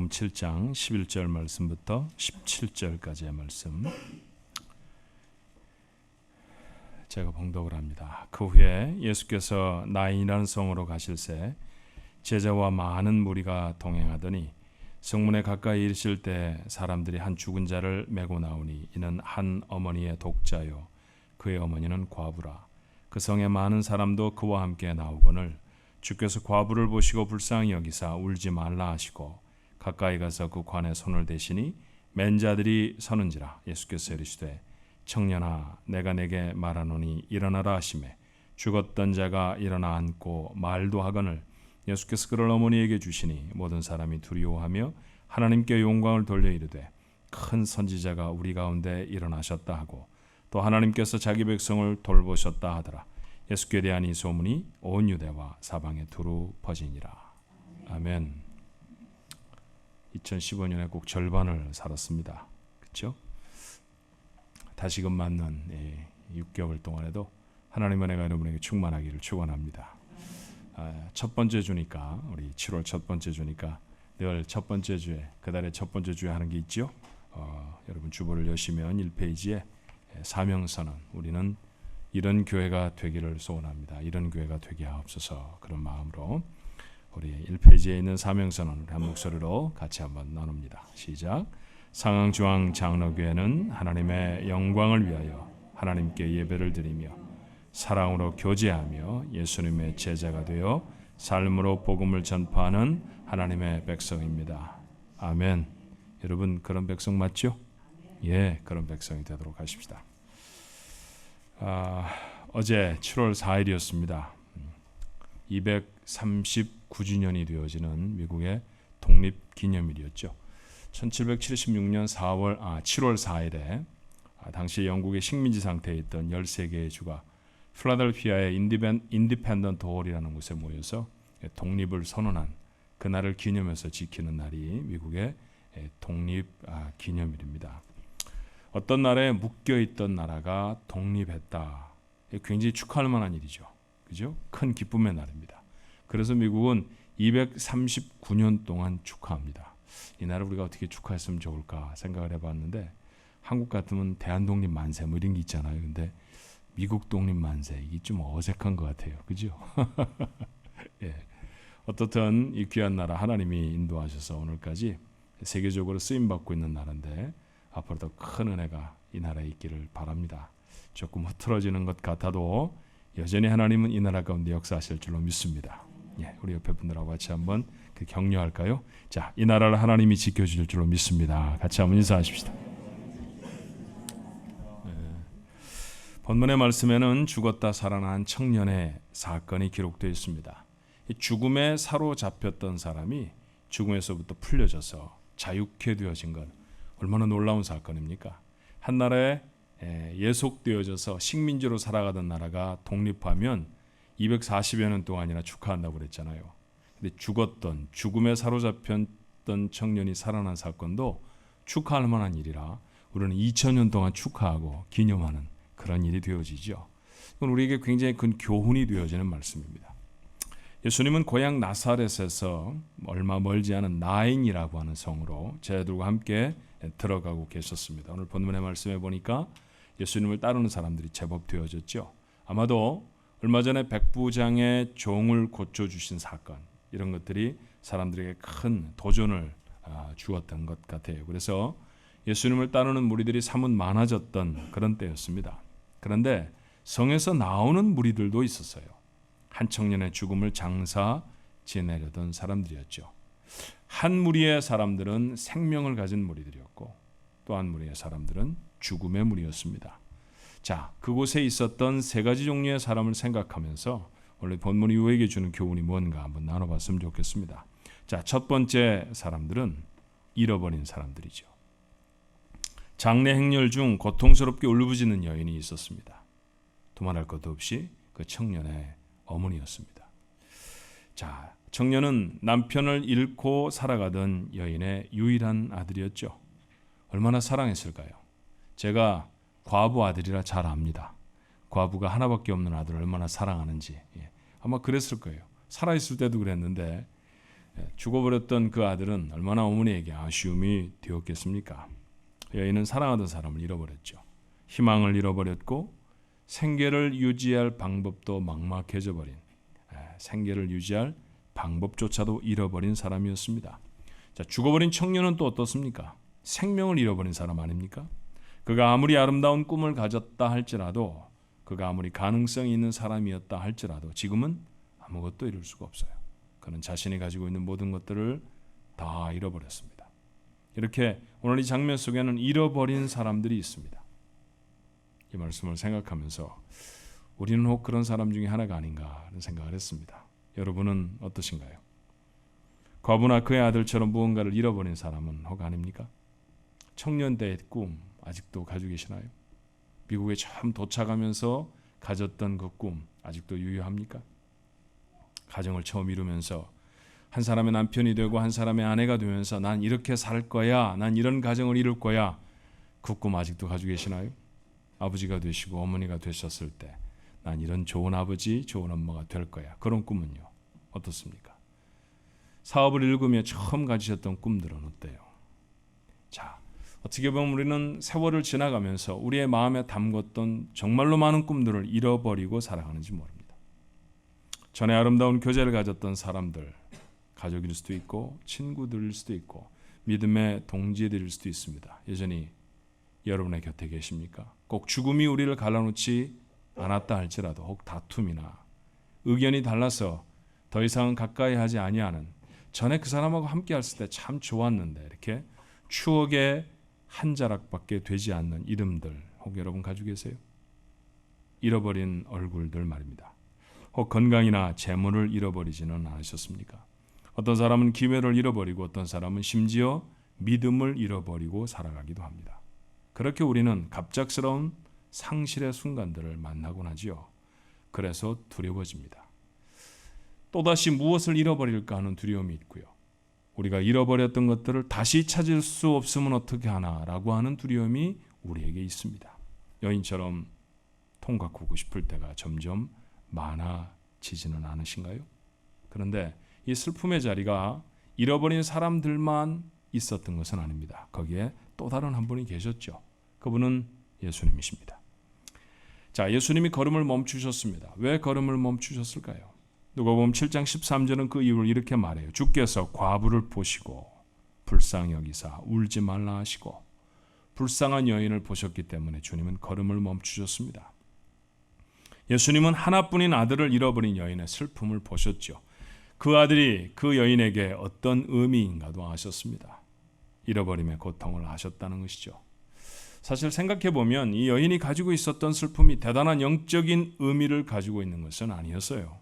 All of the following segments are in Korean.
마가복음 7장 11절 말씀부터 17절까지의 말씀 제가 봉독을 합니다. 그 후에 예수께서 나인이라는 성으로 가실새 제자와 많은 무리가 동행하더니 성문에 가까이 이르실 때 사람들이 한 죽은 자를 메고 나오니 이는 한 어머니의 독자요 그의 어머니는 과부라. 그 성에 많은 사람도 그와 함께 나오거늘 주께서 과부를 보시고 불쌍히 여기사 울지 말라 하시고 가까이 가서 그 관에 손을 대시니 맨 자들이 서는지라. 예수께서 이르시되 청년아 내가 내게 말하노니 일어나라 하시매 죽었던 자가 일어나 앉고 말도 하거늘 예수께서 그를 어머니에게 주시니 모든 사람이 두려워하며 하나님께 영광을 돌려 이르되 큰 선지자가 우리 가운데 일어나셨다 하고 또 하나님께서 자기 백성을 돌보셨다 하더라. 예수께 대한 이 소문이 온 유대와 사방에 두루 퍼지니라. 아멘. 2015년에 꼭 절반을 살았습니다. 그렇죠? 다시금 맞는 6개월 동안에도 하나님의 은혜가 여러분에게 충만하기를 축원합니다. 첫 번째 주니까 우리 7월 첫 번째 주니까 늘 첫 번째 주에 그달의 첫 번째 주에 하는 게 있죠. 여러분 주보를 여시면 1페이지에 사명선언 우리는 이런 교회가 되기를 소원합니다. 이런 교회가 되게 하옵소서. 그런 마음으로 우리 1페이지에 있는 사명선언을 한 목소리로 같이 한번 나눕니다. 시작. 상황중앙 장로교회는 하나님의 영광을 위하여 하나님께 예배를 드리며 사랑으로 교제하며 예수님의 제자가 되어 삶으로 복음을 전파하는 하나님의 백성입니다. 아멘. 여러분 그런 백성 맞죠? 예, 그런 백성이 되도록 하십시다. 어제 7월 4일이었습니다. 239주년이 되어지는 미국의 독립기념일이었죠. 1776년 7월 4일에 당시 영국의 식민지 상태에 있던 13개의 주가 필라델피아의 인디펜던트 홀이라는 곳에 모여서 독립을 선언한 그날을 기념해서 지키는 날이 미국의 독립기념일입니다. 어떤 나라에 묶여있던 나라가 독립했다. 굉장히 축하할 만한 일이죠. 그죠? 큰 기쁨의 날입니다. 그래서 미국은 239년 동안 축하합니다. 이 날을 우리가 어떻게 축하했으면 좋을까 생각을 해봤는데 한국 같으면 대한독립 만세 뭐 이런 게 있잖아요. 근데 미국 독립 만세 이게 좀 어색한 것 같아요. 그죠? 예. 어떻든 이 귀한 나라 하나님이 인도하셔서 오늘까지 세계적으로 쓰임받고 있는 나라인데 앞으로 더 큰 은혜가 이 나라에 있기를 바랍니다. 조금 흐트러지는 것 같아도 여전히 하나님은 이 나라 가운데 역사하실 줄로 믿습니다. 예, 우리 옆에 분들하고 같이 한번 격려할까요? 자, 이 나라를 하나님이 지켜주실 줄로 믿습니다. 같이 한번 인사하십시다. 본문의 말씀에는 죽었다 살아난 청년의 사건이 기록되어 있습니다. 죽음에 사로잡혔던 사람이 죽음에서부터 풀려져서 자유케 되어진 것 얼마나 놀라운 사건입니까? 한 나라에 예속되어져서 식민지로 살아가던 나라가 독립하면 240여 년 동안이나 축하한다고 그랬잖아요. 근데 죽음에 사로잡혔던 청년이 살아난 사건도 축하할 만한 일이라 우리는 2000년 동안 축하하고 기념하는 그런 일이 되어지죠. 이건 우리에게 굉장히 큰 교훈이 되어지는 말씀입니다. 예수님은 고향 나사렛에서 얼마 멀지 않은 나인이라고 하는 성으로 제자들과 함께 들어가고 계셨습니다. 오늘 본문의 말씀에 보니까 예수님을 따르는 사람들이 제법 되어졌죠. 아마도 얼마 전에 백부장의 종을 고쳐주신 사건 이런 것들이 사람들에게 큰 도전을 주었던 것 같아요. 그래서 예수님을 따르는 무리들이 사뭇 많아졌던 그런 때였습니다. 그런데 성에서 나오는 무리들도 있었어요. 한 청년의 죽음을 장사 지내려던 사람들이었죠. 한 무리의 사람들은 생명을 가진 무리들이었고 또 한 무리의 사람들은 죽음의 무리였습니다. 자, 그곳에 있었던 세 가지 종류의 사람을 생각하면서 원래 본문이 우리에게 주는 교훈이 뭔가 한번 나눠봤으면 좋겠습니다. 자, 첫 번째 사람들은 잃어버린 사람들이죠. 장례 행렬 중 고통스럽게 울부짖는 여인이 있었습니다. 두말할 것도 없이 그 청년의 어머니였습니다. 자, 청년은 남편을 잃고 살아가던 여인의 유일한 아들이었죠. 얼마나 사랑했을까요? 제가 과부 아들이라 잘 압니다. 과부가 하나밖에 없는 아들을 얼마나 사랑하는지. 아마 그랬을 거예요. 살아있을 때도 그랬는데 죽어버렸던 그 아들은 얼마나 어머니에게 아쉬움이 되었겠습니까? 여인은 사랑하던 사람을 잃어버렸죠. 희망을 잃어버렸고 생계를 유지할 방법도 막막해져 버린, 생계를 유지할 방법조차도 잃어버린 사람이었습니다. 자, 죽어버린 청년은 또 어떻습니까? 생명을 잃어버린 사람 아닙니까? 그가 아무리 아름다운 꿈을 가졌다 할지라도, 그가 아무리 가능성이 있는 사람이었다 할지라도 지금은 아무것도 이룰 수가 없어요. 그는 자신이 가지고 있는 모든 것들을 다 잃어버렸습니다. 이렇게 오늘 이 장면 속에는 잃어버린 사람들이 있습니다. 이 말씀을 생각하면서 우리는 혹 그런 사람 중에 하나가 아닌가 하는 생각을 했습니다. 여러분은 어떠신가요? 과부나 그의 아들처럼 무언가를 잃어버린 사람은 혹 아닙니까? 청년 때의 꿈 아직도 가지고 계시나요? 미국에 처음 도착하면서 가졌던 그 꿈 아직도 유효합니까? 가정을 처음 이루면서 한 사람의 남편이 되고 한 사람의 아내가 되면서 난 이렇게 살 거야, 난 이런 가정을 이룰 거야, 그 꿈 아직도 가지고 계시나요? 아버지가 되시고 어머니가 되셨을 때 난 이런 좋은 아버지, 좋은 엄마가 될 거야, 그런 꿈은요 어떻습니까? 사업을 일구며 처음 가지셨던 꿈들은 어때요? 자, 어떻게 보면 우리는 세월을 지나가면서 우리의 마음에 담궜던 정말로 많은 꿈들을 잃어버리고 살아가는지 모릅니다. 전에 아름다운 교제를 가졌던 사람들, 가족일 수도 있고 친구들일 수도 있고 믿음의 동지들일 수도 있습니다. 여전히 여러분의 곁에 계십니까? 꼭 죽음이 우리를 갈라놓지 않았다 할지라도 혹 다툼이나 의견이 달라서 더 이상 가까이 하지 아니하는, 전에 그 사람하고 함께 했을 때 참 좋았는데 이렇게 추억의 한 자락밖에 되지 않는 이름들 혹 여러분 가지고 계세요? 잃어버린 얼굴들 말입니다. 혹 건강이나 재물을 잃어버리지는 않으셨습니까? 어떤 사람은 기회를 잃어버리고 어떤 사람은 심지어 믿음을 잃어버리고 살아가기도 합니다. 그렇게 우리는 갑작스러운 상실의 순간들을 만나곤 하지요. 그래서 두려워집니다. 또다시 무엇을 잃어버릴까 하는 두려움이 있고요. 우리가 잃어버렸던 것들을 다시 찾을 수 없으면 어떻게 하나라고 하는 두려움이 우리에게 있습니다. 여인처럼 통각하고 싶을 때가 점점 많아지지는 않으신가요? 그런데 이 슬픔의 자리가 잃어버린 사람들만 있었던 것은 아닙니다. 거기에 또 다른 한 분이 계셨죠. 그분은 예수님이십니다. 자, 예수님이 걸음을 멈추셨습니다. 왜 걸음을 멈추셨을까요? 누가복음 7장 13절은 그 이유를 이렇게 말해요. 주께서 과부를 보시고 불쌍히 여기사 울지 말라 하시고, 불쌍한 여인을 보셨기 때문에 주님은 걸음을 멈추셨습니다. 예수님은 하나뿐인 아들을 잃어버린 여인의 슬픔을 보셨죠. 그 아들이 그 여인에게 어떤 의미인가도 아셨습니다. 잃어버림의 고통을 아셨다는 것이죠. 사실 생각해보면 이 여인이 가지고 있었던 슬픔이 대단한 영적인 의미를 가지고 있는 것은 아니었어요.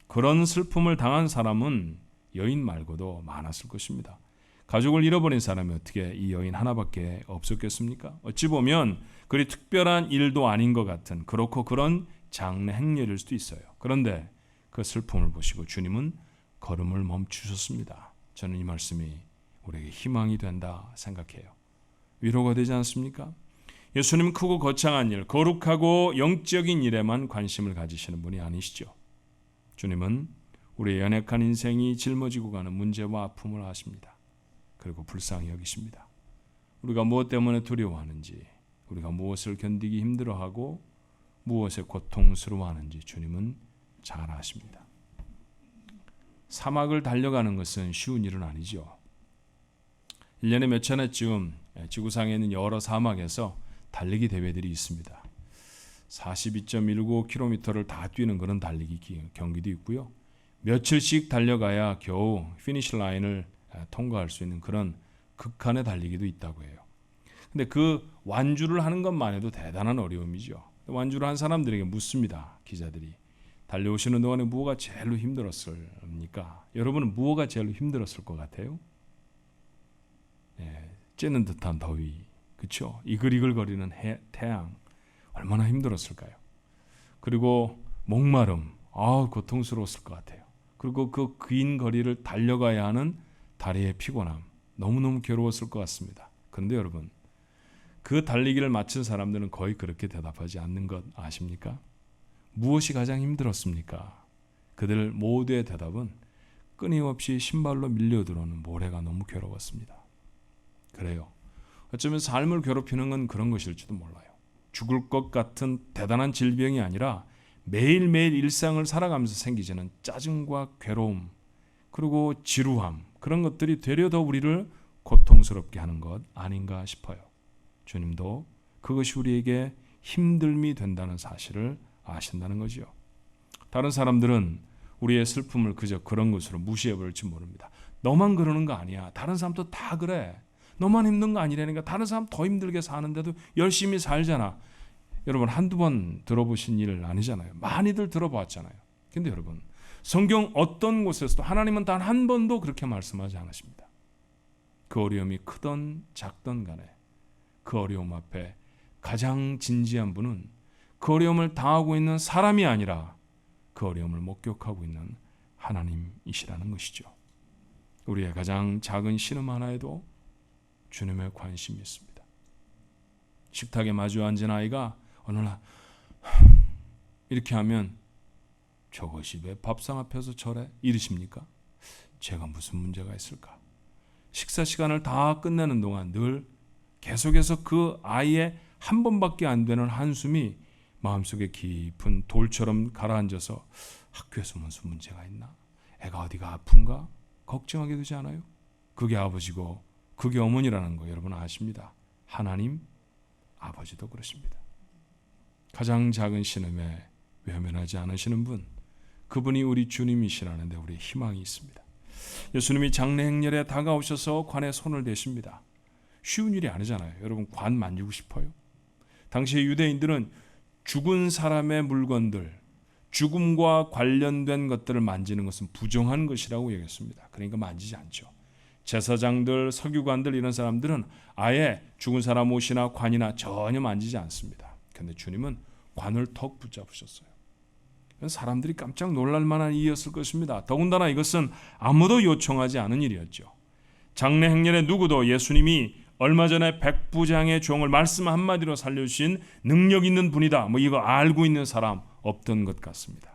그런 슬픔을 당한 사람은 여인 말고도 많았을 것입니다. 가족을 잃어버린 사람이 어떻게 이 여인 하나밖에 없었겠습니까? 어찌 보면 그리 특별한 일도 아닌 것 같은, 그렇고 그런 장래 행렬일 수도 있어요. 그런데 그 슬픔을 보시고 주님은 걸음을 멈추셨습니다. 저는 이 말씀이 우리에게 희망이 된다 생각해요. 위로가 되지 않습니까? 예수님은 크고 거창한 일, 거룩하고 영적인 일에만 관심을 가지시는 분이 아니시죠. 주님은 우리의 연약한 인생이 짊어지고 가는 문제와 아픔을 아십니다. 그리고 불쌍히 여기십니다. 우리가 무엇 때문에 두려워하는지, 우리가 무엇을 견디기 힘들어하고 무엇에 고통스러워하는지 주님은 잘 아십니다. 사막을 달려가는 것은 쉬운 일은 아니죠. 1년에 몇 차례쯤 지구상에 있는 여러 사막에서 달리기 대회들이 있습니다. 42.19km를 다 뛰는 그런 달리기 경기도 있고요. 며칠씩 달려가야 겨우 피니시 라인을 통과할 수 있는 그런 극한의 달리기도 있다고 해요. 근데 그 완주를 하는 것만 해도 대단한 어려움이죠. 완주를 한 사람들에게 묻습니다. 기자들이. 달려오시는 동안에 무엇가 제일로 힘들었습니까? 여러분은 무엇가 제일로 힘들었을 것 같아요? 쬐는 듯한 더위, 그렇죠? 이글이글거리는 태양, 얼마나 힘들었을까요? 그리고 목마름, 고통스러웠을 것 같아요. 그리고 그 긴 거리를 달려가야 하는 다리의 피곤함, 너무너무 괴로웠을 것 같습니다. 그런데 여러분, 그 달리기를 마친 사람들은 거의 그렇게 대답하지 않는 것 아십니까? 무엇이 가장 힘들었습니까? 그들 모두의 대답은 끊임없이 신발로 밀려들어오는 모래가 너무 괴로웠습니다. 그래요. 어쩌면 삶을 괴롭히는 건 그런 것일지도 몰라요. 죽을 것 같은 대단한 질병이 아니라 매일매일 일상을 살아가면서 생기지는 짜증과 괴로움, 그리고 지루함, 그런 것들이 되려 더 우리를 고통스럽게 하는 것 아닌가 싶어요. 주님도 그것이 우리에게 힘듦이 된다는 사실을 아신다는 거죠. 다른 사람들은 우리의 슬픔을 그저 그런 것으로 무시해버릴지 모릅니다. 너만 그러는 거 아니야. 다른 사람도 다 그래. 너만 힘든 거 아니라니까. 다른 사람 더 힘들게 사는데도 열심히 살잖아. 여러분 한두 번 들어보신 일 아니잖아요. 많이들 들어봤잖아요. 근데 여러분 성경 어떤 곳에서도 하나님은 단 한 번도 그렇게 말씀하지 않으십니다. 그 어려움이 크던 작던 간에 그 어려움 앞에 가장 진지한 분은 그 어려움을 당하고 있는 사람이 아니라 그 어려움을 목격하고 있는 하나님이시라는 것이죠. 우리의 가장 작은 신음 하나에도 주님의 관심이 있습니다. 식탁에 마주 앉은 아이가 어느 날 이렇게 하면 저것이 왜 밥상 앞에서 저래? 이러십니까? 제가 무슨 문제가 있을까? 식사 시간을 다 끝내는 동안 늘 계속해서 그 아이의 한 번밖에 안 되는 한숨이 마음속에 깊은 돌처럼 가라앉아서 학교에서 무슨 문제가 있나? 애가 어디가 아픈가? 걱정하게 되지 않아요? 그게 아버지고 그게 어머니라는 거 여러분 아십니다. 하나님 아버지도 그러십니다. 가장 작은 신음에 외면하지 않으시는 분, 그분이 우리 주님이시라는 데 우리의 희망이 있습니다. 예수님이 장례 행렬에 다가오셔서 관에 손을 대십니다. 쉬운 일이 아니잖아요. 여러분 관 만지고 싶어요? 당시의 유대인들은 죽은 사람의 물건들, 죽음과 관련된 것들을 만지는 것은 부정한 것이라고 여겼습니다. 그러니까 만지지 않죠. 제사장들, 서기관들 이런 사람들은 아예 죽은 사람 옷이나 관이나 전혀 만지지 않습니다. 그런데 주님은 관을 턱 붙잡으셨어요. 사람들이 깜짝 놀랄 만한 일이었을 것입니다. 더군다나 이것은 아무도 요청하지 않은 일이었죠. 장례 행렬에 누구도 예수님이 얼마 전에 백부장의 종을 말씀 한마디로 살려주신 능력 있는 분이다, 이거 알고 있는 사람 없던 것 같습니다.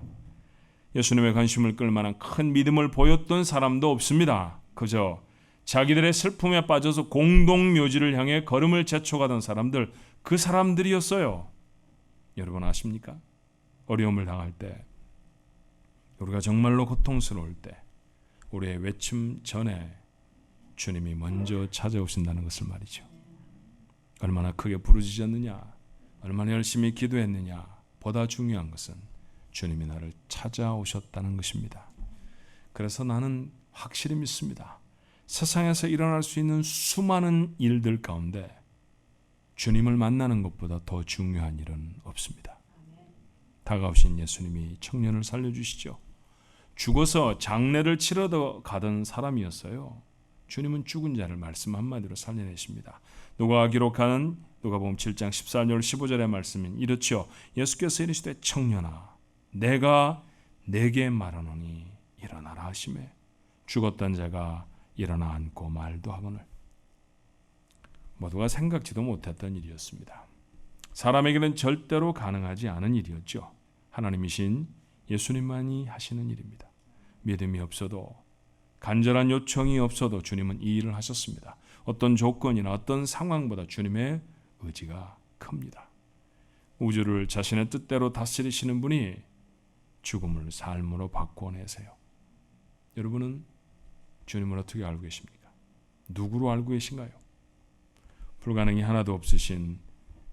예수님의 관심을 끌 만한 큰 믿음을 보였던 사람도 없습니다. 그저 자기들의 슬픔에 빠져서 공동묘지를 향해 걸음을 재촉하던 사람들, 그 사람들이었어요. 여러분 아십니까? 어려움을 당할 때, 우리가 정말로 고통스러울 때 우리의 외침 전에 주님이 먼저 찾아오신다는 것을 말이죠. 얼마나 크게 부르짖었느냐, 얼마나 열심히 기도했느냐, 보다 중요한 것은 주님이 나를 찾아오셨다는 것입니다. 그래서 나는 확실히 믿습니다. 세상에서 일어날 수 있는 수많은 일들 가운데 주님을 만나는 것보다 더 중요한 일은 없습니다. 다가오신 예수님이 청년을 살려주시죠. 죽어서 장례를 치러러 가던 사람이었어요. 주님은 죽은 자를 말씀 한마디로 살려내십니다. 누가가 기록하는 누가복음 7장 14절 15절의 말씀은 이렇죠. 예수께서 이르시되 청년아 내가 네게 말하노니 일어나라 하시매 죽었던 자가 일어나 앉고 말도 하거늘. 모두가 생각지도 못했던 일이었습니다. 사람에게는 절대로 가능하지 않은 일이었죠. 하나님이신 예수님만이 하시는 일입니다. 믿음이 없어도, 간절한 요청이 없어도 주님은 이 일을 하셨습니다. 어떤 조건이나 어떤 상황보다 주님의 의지가 큽니다. 우주를 자신의 뜻대로 다스리시는 분이 죽음을 삶으로 바꿔내세요. 여러분은 주님을 어떻게 알고 계십니까? 누구로 알고 계신가요? 불가능이 하나도 없으신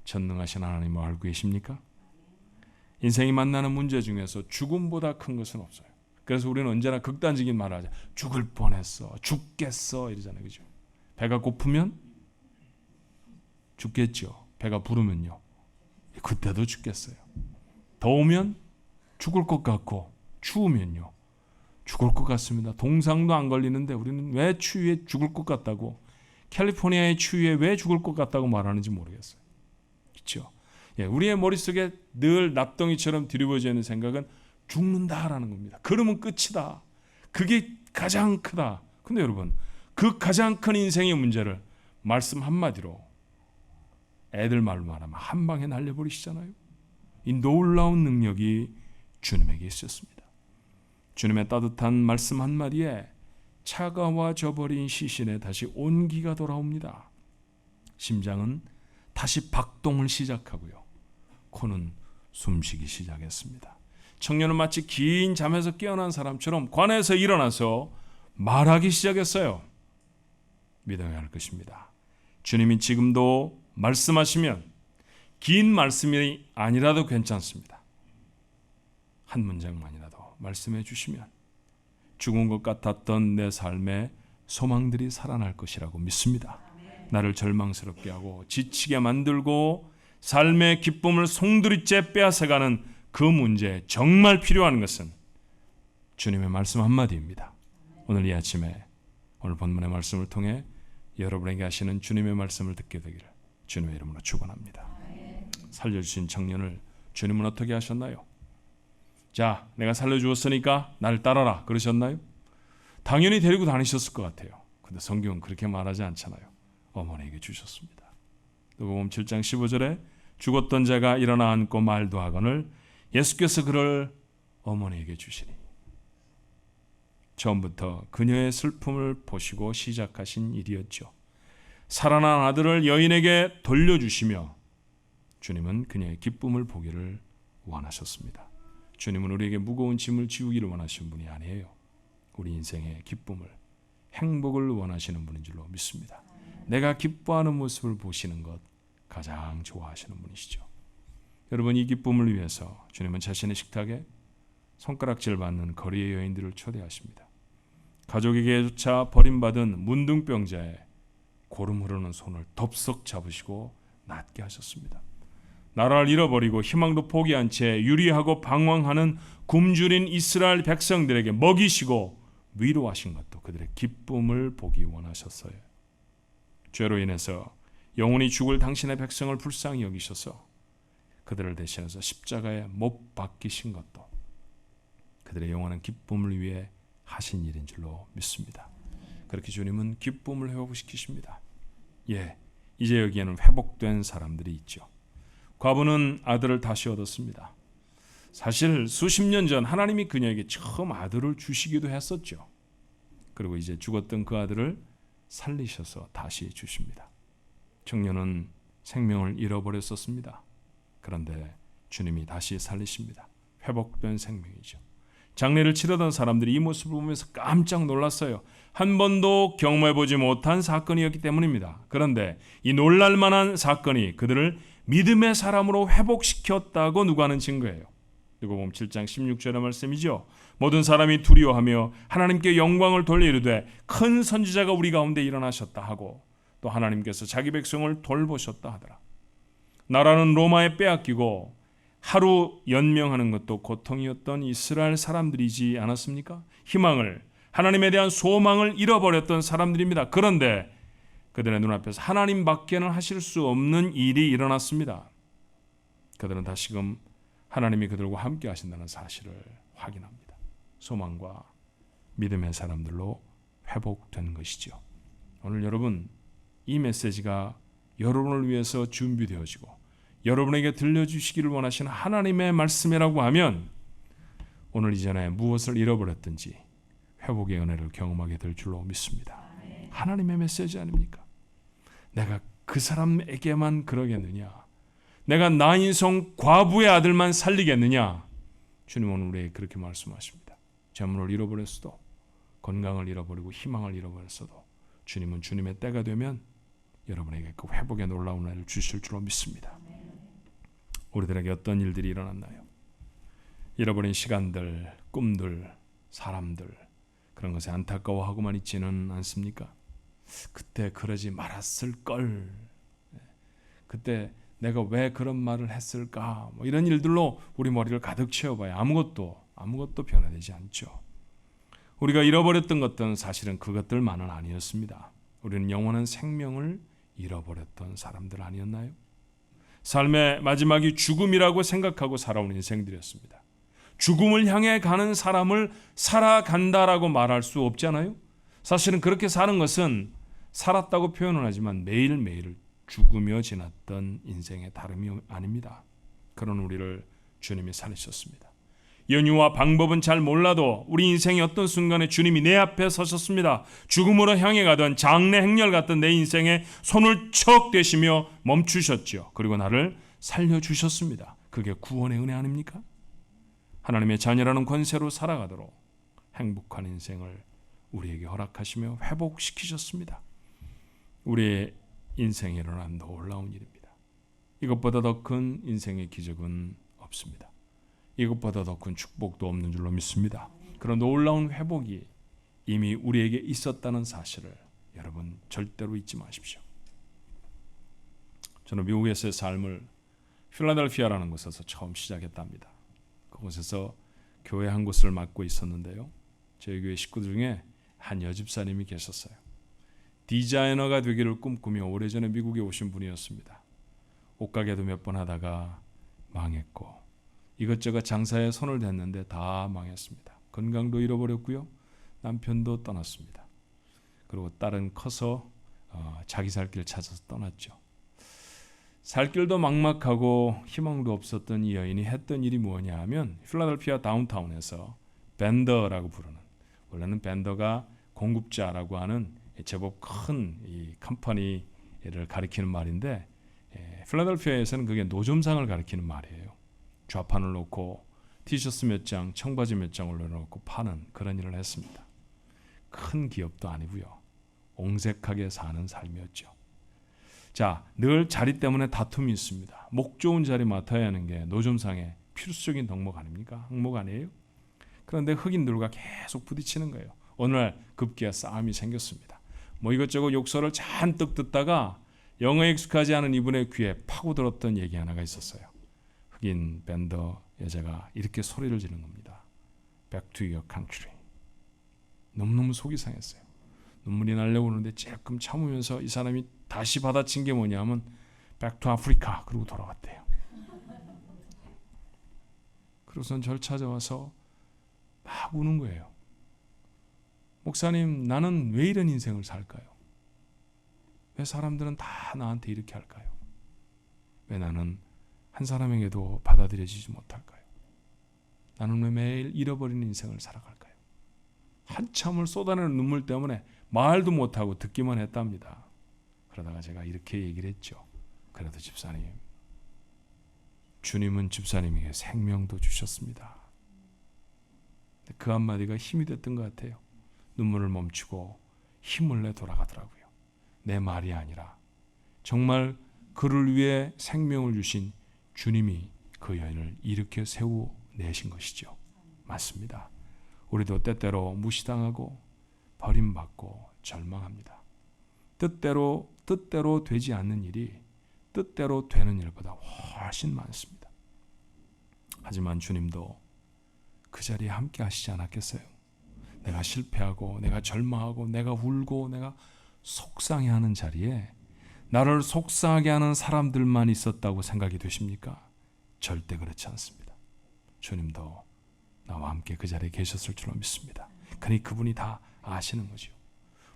전능하신 하나님을 알고 계십니까? 인생이 만나는 문제 중에서 죽음보다 큰 것은 없어요. 그래서 우리는 언제나 극단적인 말을 하죠. 죽을 뻔했어, 죽겠어 이러잖아요. 그죠? 배가 고프면 죽겠죠. 배가 부르면요, 그때도 죽겠어요. 더우면 죽을 것 같고, 추우면요 죽을 것 같습니다. 동상도 안 걸리는데 우리는 왜 추위에 죽을 것 같다고, 캘리포니아의 추위에 왜 죽을 것 같다고 말하는지 모르겠어요. 그렇죠? 예, 우리의 머릿속에 늘 납덩이처럼 드리워져 있는 생각은 죽는다라는 겁니다. 그러면 끝이다. 그게 가장 크다. 근데 여러분, 그 가장 큰 인생의 문제를 말씀 한마디로, 애들 말로 말하면 한 방에 날려버리시잖아요. 이 놀라운 능력이 주님에게 있었습니다. 주님의 따뜻한 말씀 한마디에 차가워져 버린 시신에 다시 온기가 돌아옵니다. 심장은 다시 박동을 시작하고요. 코는 숨쉬기 시작했습니다. 청년은 마치 긴 잠에서 깨어난 사람처럼 관에서 일어나서 말하기 시작했어요. 믿어야 할 것입니다. 주님이 지금도 말씀하시면 긴 말씀이 아니라도 괜찮습니다. 한 문장만이라도 말씀해 주시면 죽은 것 같았던 내 삶의 소망들이 살아날 것이라고 믿습니다. 나를 절망스럽게 하고 지치게 만들고 삶의 기쁨을 송두리째 빼앗아가는 그 문제에 정말 필요한 것은 주님의 말씀 한마디입니다. 오늘 이 아침에 오늘 본문의 말씀을 통해 여러분에게 하시는 주님의 말씀을 듣게 되기를 주님의 이름으로 축원합니다. 살려주신 청년을 주님은 어떻게 하셨나요? 자, 내가 살려주었으니까 나를 따라라 그러셨나요? 당연히 데리고 다니셨을 것 같아요. 근데 성경은 그렇게 말하지 않잖아요. 어머니에게 주셨습니다. 누가복음 7장 15절에 죽었던 자가 일어나 앉고 말도 하거늘 예수께서 그를 어머니에게 주시니. 처음부터 그녀의 슬픔을 보시고 시작하신 일이었죠. 살아난 아들을 여인에게 돌려주시며 주님은 그녀의 기쁨을 보기를 원하셨습니다. 주님은 우리에게 무거운 짐을 지우기를 원하시는 분이 아니에요. 우리 인생의 기쁨을, 행복을 원하시는 분인 줄로 믿습니다. 내가 기뻐하는 모습을 보시는 것 가장 좋아하시는 분이시죠. 여러분, 이 기쁨을 위해서 주님은 자신의 식탁에 손가락질 받는 거리의 여인들을 초대하십니다. 가족에게조차 버림받은 문둥병자의 고름 흐르는 손을 덥석 잡으시고 낫게 하셨습니다. 나라를 잃어버리고 희망도 포기한 채 유리하고 방황하는 굶주린 이스라엘 백성들에게 먹이시고 위로하신 것도 그들의 기쁨을 보기 원하셨어요. 죄로 인해서 영원히 죽을 당신의 백성을 불쌍히 여기셔서 그들을 대신해서 십자가에 못 박히신 것도 그들의 영원한 기쁨을 위해 하신 일인 줄로 믿습니다. 그렇게 주님은 기쁨을 회복시키십니다. 이제 여기에는 회복된 사람들이 있죠. 과부는 아들을 다시 얻었습니다. 사실 수십 년 전 하나님이 그녀에게 처음 아들을 주시기도 했었죠. 그리고 이제 죽었던 그 아들을 살리셔서 다시 주십니다. 청년은 생명을 잃어버렸었습니다. 그런데 주님이 다시 살리십니다. 회복된 생명이죠. 장례를 치르던 사람들이 이 모습을 보면서 깜짝 놀랐어요. 한 번도 경험해보지 못한 사건이었기 때문입니다. 그런데 이 놀랄만한 사건이 그들을 믿음의 사람으로 회복시켰다고 누가는 증거해요. 누가복음 7장 16절의 말씀이죠. 모든 사람이 두려워하며 하나님께 영광을 돌려 이르되 큰 선지자가 우리 가운데 일어나셨다 하고 또 하나님께서 자기 백성을 돌보셨다 하더라. 나라는 로마에 빼앗기고 하루 연명하는 것도 고통이었던 이스라엘 사람들이지 않았습니까? 희망을, 하나님에 대한 소망을 잃어버렸던 사람들입니다. 그런데 그들의 눈앞에서 하나님밖에는 하실 수 없는 일이 일어났습니다. 그들은 다시금 하나님이 그들과 함께 하신다는 사실을 확인합니다. 소망과 믿음의 사람들로 회복된 것이죠. 오늘 여러분, 이 메시지가 여러분을 위해서 준비되어지고 여러분에게 들려주시기를 원하시는 하나님의 말씀이라고 하면 오늘 이전에 무엇을 잃어버렸든지 회복의 은혜를 경험하게 될 줄로 믿습니다. 하나님의 메시지 아닙니까? 내가 그 사람에게만 그러겠느냐? 내가 나인성 과부의 아들만 살리겠느냐? 주님은 우리에게 그렇게 말씀하십니다. 재물을 잃어버렸어도, 건강을 잃어버리고 희망을 잃어버렸어도 주님은 주님의 때가 되면 여러분에게 그 회복의 놀라운 은혜를 주실 줄로 믿습니다. 우리들에게 어떤 일들이 일어났나요? 잃어버린 시간들, 꿈들, 사람들, 그런 것에 안타까워하고만 있지는 않습니까? 그때 그러지 말았을 걸, 그때 내가 왜 그런 말을 했을까, 이런 일들로 우리 머리를 가득 채워봐야 아무것도 변화되지 않죠. 우리가 잃어버렸던 것들은 사실은 그것들만은 아니었습니다. 우리는 영원한 생명을 잃어버렸던 사람들 아니었나요? 삶의 마지막이 죽음이라고 생각하고 살아온 인생들이었습니다. 죽음을 향해 가는 사람을 살아간다라고 말할 수 없잖아요. 사실은 그렇게 사는 것은 살았다고 표현을 하지만 매일매일 죽으며 지났던 인생의 다름이 아닙니다. 그런 우리를 주님이 살리셨습니다. 연유와 방법은 잘 몰라도 우리 인생의 어떤 순간에 주님이 내 앞에 서셨습니다. 죽음으로 향해 가던 장래 행렬 같던 내 인생에 손을 척 대시며 멈추셨죠. 그리고 나를 살려주셨습니다. 그게 구원의 은혜 아닙니까? 하나님의 자녀라는 권세로 살아가도록 행복한 인생을 우리에게 허락하시며 회복시키셨습니다. 우리의 인생에 일어난 놀라운 일입니다. 이것보다 더 큰 인생의 기적은 없습니다. 이것보다 더 큰 축복도 없는 줄로 믿습니다. 그런 놀라운 회복이 이미 우리에게 있었다는 사실을 여러분 절대로 잊지 마십시오. 저는 미국에서의 삶을 필라델피아라는 곳에서 처음 시작했답니다. 그곳에서 교회 한 곳을 맡고 있었는데요. 저희 교회 식구들 중에 한 여집사님이 계셨어요. 디자이너가 되기를 꿈꾸며 오래전에 미국에 오신 분이었습니다. 옷가게도 몇 번 하다가 망했고 이것저것 장사에 손을 댔는데 다 망했습니다. 건강도 잃어버렸고요. 남편도 떠났습니다. 그리고 딸은 커서 자기 살 길 찾아서 떠났죠. 살 길도 막막하고 희망도 없었던 이 여인이 했던 일이 뭐냐 하면 필라델피아 다운타운에서 벤더라고 부르는, 원래는 벤더가 공급자라고 하는 제법 큰 이 컴퍼니를 가리키는 말인데 필라델피아에서는 그게 노점상을 가리키는 말이에요. 좌판을 놓고 티셔츠 몇 장, 청바지 몇 장 올려놓고 파는 그런 일을 했습니다. 큰 기업도 아니고요. 옹색하게 사는 삶이었죠. 자, 늘 자리 때문에 다툼이 있습니다. 목 좋은 자리 맡아야 하는 게 노점상의 필수적인 덕목 아닙니까? 항목 아니에요? 그런데 흑인들과 계속 부딪히는 거예요. 어느 날 급기야 싸움이 생겼습니다. 뭐 이것저것 욕설을 잔뜩 듣다가 영어에 익숙하지 않은 이분의 귀에 파고들었던 얘기 하나가 있었어요. 흑인 밴더 여자가 이렇게 소리를 지르는 겁니다. Back to your country. 너무너무 속이 상했어요. 눈물이 나려고 하는데 조금 참으면서 이 사람이 다시 받아친 게 뭐냐면 Back to Africa. 그러고 돌아갔대요. 그러고선 저를 찾아와서 막 우는 거예요. 목사님, 나는 왜 이런 인생을 살까요? 왜 사람들은 다 나한테 이렇게 할까요? 왜 나는 한 사람에게도 받아들여지지 못할까요? 나는 왜 매일 잃어버리는 인생을 살아갈까요? 한참을 쏟아내는 눈물 때문에 말도 못하고 듣기만 했답니다. 그러다가 제가 이렇게 얘기를 했죠. 그래도 집사님, 주님은 집사님에게 생명도 주셨습니다. 그 한마디가 힘이 됐던 것 같아요. 눈물을 멈추고 힘을 내 돌아가더라고요. 내 말이 아니라 정말 그를 위해 생명을 주신 주님이 그 여인을 일으켜 세워내신 것이죠. 맞습니다. 우리도 때때로 무시당하고 버림받고 절망합니다. 뜻대로 되지 않는 일이 뜻대로 되는 일보다 훨씬 많습니다. 하지만 주님도 그 자리에 함께 하시지 않았겠어요? 내가 실패하고 내가 절망하고 내가 울고 내가 속상해하는 자리에 나를 속상하게 하는 사람들만 있었다고 생각이 되십니까? 절대 그렇지 않습니다. 주님도 나와 함께 그 자리에 계셨을 줄로 믿습니다. 그러니 그분이 다 아시는 거죠.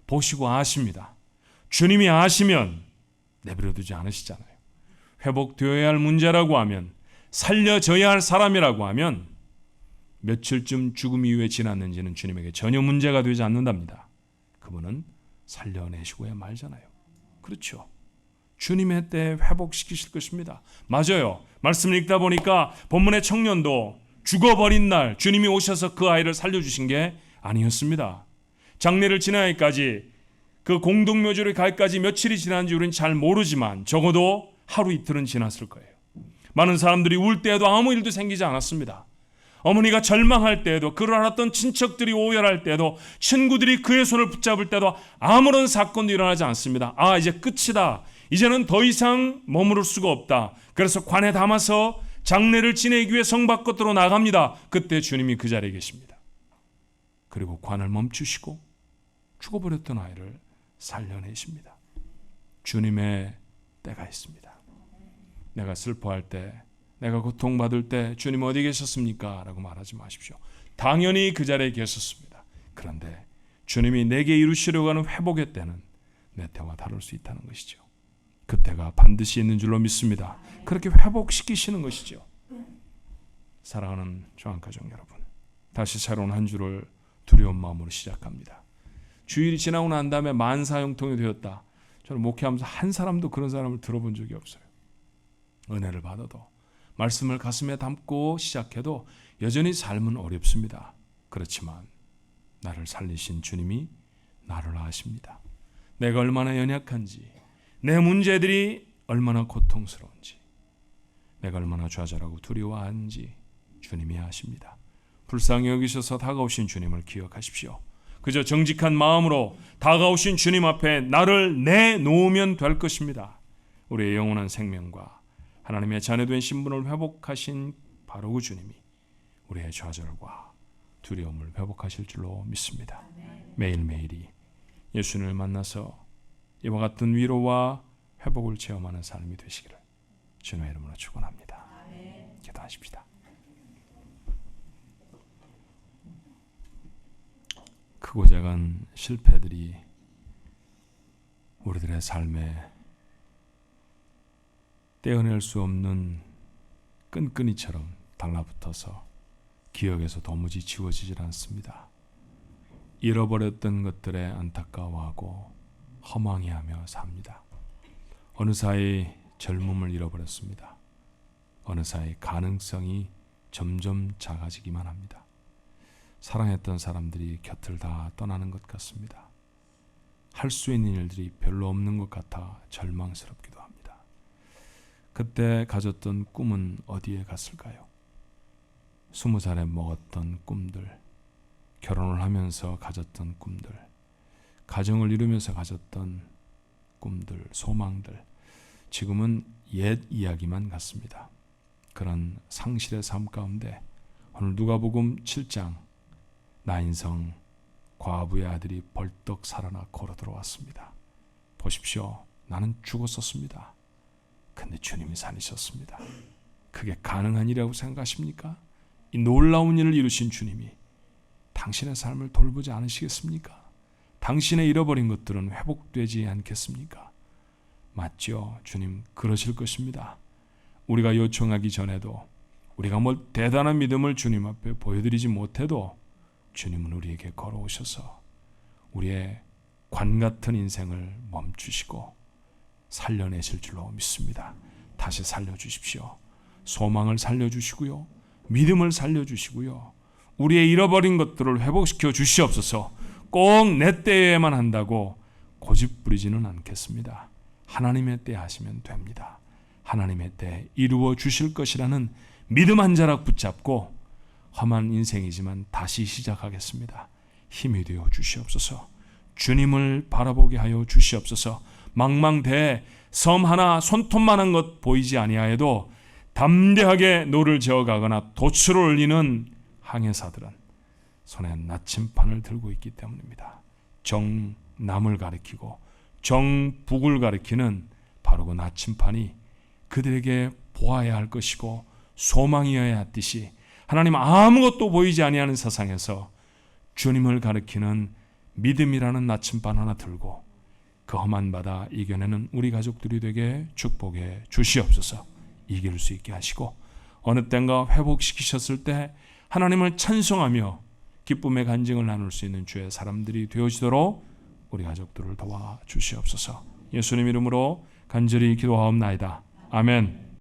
보시고 아십니다. 주님이 아시면 내버려두지 않으시잖아요. 회복되어야 할 문제라고 하면, 살려져야 할 사람이라고 하면 며칠쯤 죽음 이후에 지났는지는 주님에게 전혀 문제가 되지 않는답니다. 그분은 살려내시고야 말잖아요. 그렇죠. 주님의 때에 회복시키실 것입니다. 맞아요. 말씀을 읽다 보니까 본문의 청년도 죽어버린 날 주님이 오셔서 그 아이를 살려주신 게 아니었습니다. 장례를 지나기까지, 그 공동묘지를 갈까지 며칠이 지났는지 우리는 잘 모르지만 적어도 하루 이틀은 지났을 거예요. 많은 사람들이 울 때에도 아무 일도 생기지 않았습니다. 어머니가 절망할 때에도, 그를 알았던 친척들이 오열할 때에도, 친구들이 그의 손을 붙잡을 때도 아무런 사건도 일어나지 않습니다. 아, 이제 끝이다. 이제는 더 이상 머무를 수가 없다. 그래서 관에 담아서 장례를 지내기 위해 성 밖으로 나갑니다. 그때 주님이 그 자리에 계십니다. 그리고 관을 멈추시고 죽어버렸던 아이를 살려내십니다. 주님의 때가 있습니다. 내가 슬퍼할 때, 내가 고통받을 때 주님 어디 계셨습니까? 라고 말하지 마십시오. 당연히 그 자리에 계셨습니다. 그런데 주님이 내게 이루시려고 하는 회복의 때는 내 때와 다를 수 있다는 것이죠. 그 때가 반드시 있는 줄로 믿습니다. 그렇게 회복시키시는 것이죠. 사랑하는 조한가족 여러분, 다시 새로운 한 주를 두려운 마음으로 시작합니다. 주일이 지나고 난 다음에 만사형통이 되었다. 저는 목회하면서 한 사람도 그런 사람을 들어본 적이 없어요. 은혜를 받아도 말씀을 가슴에 담고 시작해도 여전히 삶은 어렵습니다. 그렇지만 나를 살리신 주님이 나를 아십니다. 내가 얼마나 연약한지, 내 문제들이 얼마나 고통스러운지, 내가 얼마나 좌절하고 두려워하는지 주님이 아십니다. 불쌍히 여기셔서 다가오신 주님을 기억하십시오. 그저 정직한 마음으로 다가오신 주님 앞에 나를 내놓으면 될 것입니다. 우리의 영원한 생명과 하나님의 자녀된 신분을 회복하신 바로 그 주님이 우리의 좌절과 두려움을 회복하실 줄로 믿습니다. 매일매일이 예수님을 만나서 이와 같은 위로와 회복을 체험하는 삶이 되시기를 주님의 이름으로 축원합니다. 기도하십시다. 크고 작은 실패들이 우리들의 삶에 떼어낼 수 없는 끈끈이처럼 달라붙어서 기억에서 도무지 지워지질 않습니다. 잃어버렸던 것들에 안타까워하고 허망해하며 삽니다. 어느 사이 젊음을 잃어버렸습니다. 어느 사이 가능성이 점점 작아지기만 합니다. 사랑했던 사람들이 곁을 다 떠나는 것 같습니다. 할 수 있는 일들이 별로 없는 것 같아 절망스럽기도 합니다. 그때 가졌던 꿈은 어디에 갔을까요? 20살에 먹었던 꿈들, 결혼을 하면서 가졌던 꿈들, 가정을 이루면서 가졌던 꿈들, 소망들, 지금은 옛 이야기만 같습니다. 그런 상실의 삶 가운데 오늘 누가복음 7장 나인성 과부의 아들이 벌떡 살아나 걸어 들어왔습니다. 보십시오. 나는 죽었었습니다. 근데 주님이 살리셨습니다. 그게 가능한 일이라고 생각하십니까? 이 놀라운 일을 이루신 주님이 당신의 삶을 돌보지 않으시겠습니까? 당신의 잃어버린 것들은 회복되지 않겠습니까? 맞죠? 주님 그러실 것입니다. 우리가 요청하기 전에도, 우리가 뭘 대단한 믿음을 주님 앞에 보여드리지 못해도 주님은 우리에게 걸어오셔서 우리의 관 같은 인생을 멈추시고 살려내실 줄로 믿습니다. 다시 살려주십시오. 소망을 살려주시고요, 믿음을 살려주시고요, 우리의 잃어버린 것들을 회복시켜 주시옵소서. 꼭 내 때에만 한다고 고집 부리지는 않겠습니다. 하나님의 때 하시면 됩니다. 하나님의 때 이루어 주실 것이라는 믿음 한 자락 붙잡고 험한 인생이지만 다시 시작하겠습니다. 힘이 되어 주시옵소서. 주님을 바라보게 하여 주시옵소서. 망망대해 섬 하나 손톱만한 것 보이지 아니하여도 담대하게 노를 저어가거나 돛을 올리는 항해사들은 손에 나침판을 들고 있기 때문입니다. 정남을 가리키고 정북을 가리키는 바로 그 나침판이 그들에게 보아야 할 것이고 소망이어야 했듯이 하나님 아무것도 보이지 아니하는 세상에서 주님을 가리키는 믿음이라는 나침반 하나 들고 그 험한 바다 이겨내는 우리 가족들이 되게 축복해 주시옵소서. 이길 수 있게 하시고 어느 땐가 회복시키셨을 때 하나님을 찬송하며 기쁨의 간증을 나눌 수 있는 주의 사람들이 되어지도록 우리 가족들을 도와 주시옵소서. 예수님 이름으로 간절히 기도하옵나이다. 아멘.